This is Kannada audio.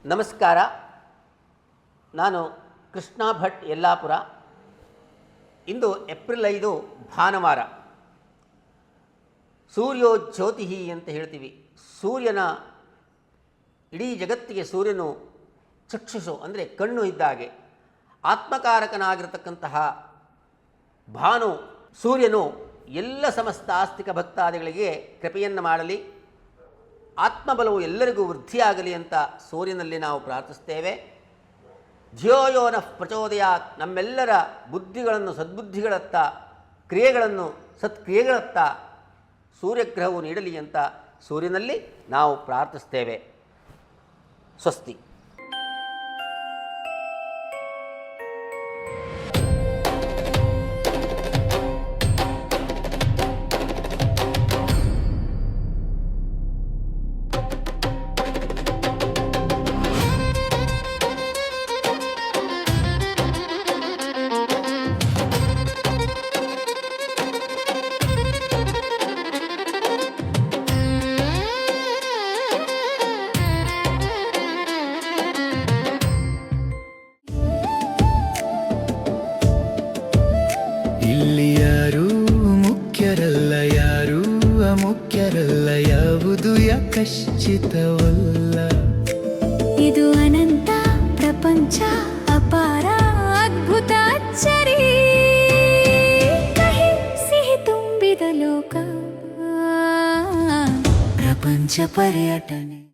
ನಮಸ್ಕಾರ. ನಾನು ಕೃಷ್ಣ ಭಟ್ ಯಲ್ಲಾಪುರ. ಇಂದು ಏಪ್ರಿಲ್ 5 ಭಾನುವಾರ. ಸೂರ್ಯೋ ಜ್ಯೋತಿ ಅಂತ ಹೇಳ್ತೀವಿ. ಸೂರ್ಯನ ಇಡೀ ಜಗತ್ತಿಗೆ ಸೂರ್ಯನು ಚಕ್ಷುಷು ಅಂದರೆ ಕಣ್ಣು ಇದ್ದಾಗೆ. ಆತ್ಮಕಾರಕನಾಗಿರತಕ್ಕಂತಹ ಭಾನು ಸೂರ್ಯನು ಎಲ್ಲ ಸಮಸ್ತ ಆಸ್ತಿಕ ಭಕ್ತಾದಿಗಳಿಗೆ ಕೃಪೆಯನ್ನು ಮಾಡಲಿ, ಆತ್ಮಬಲವು ಎಲ್ಲರಿಗೂ ವೃದ್ಧಿಯಾಗಲಿ ಅಂತ ಸೂರ್ಯನಲ್ಲಿ ನಾವು ಪ್ರಾರ್ಥಿಸ್ತೇವೆ. ಧಿಯೋಯೋನ ಪ್ರಚೋದಯಾತ್, ನಮ್ಮೆಲ್ಲರ ಬುದ್ಧಿಗಳನ್ನು ಸದ್ಬುದ್ಧಿಗಳತ್ತ, ಕ್ರಿಯೆಗಳನ್ನು ಸತ್ಕ್ರಿಯೆಗಳತ್ತ ಸೂರ್ಯಗ್ರಹವು ನೀಡಲಿ ಅಂತ ಸೂರ್ಯನಲ್ಲಿ ನಾವು ಪ್ರಾರ್ಥಿಸ್ತೇವೆ. ಸ್ವಸ್ತಿ. ಇಲ್ಲಿ ಯಾರೂ ಮುಖ್ಯರಲ್ಲ, ಯಾರೂ ಅಮುಖ್ಯರಲ್ಲ, ಯಾವುದು ಯಾಕಶ್ಚಿತವಲ್ಲ. ಇದು ಅನಂತ ಪ್ರಪಂಚ, ಅಪಾರ ಅದ್ಭುತ ಅಚ್ಚರಿ, ಕಹಿ ಸಿಹಿ ತುಂಬಿದ ಲೋಕ, ಪ್ರಪಂಚ ಪರ್ಯಟನೆ.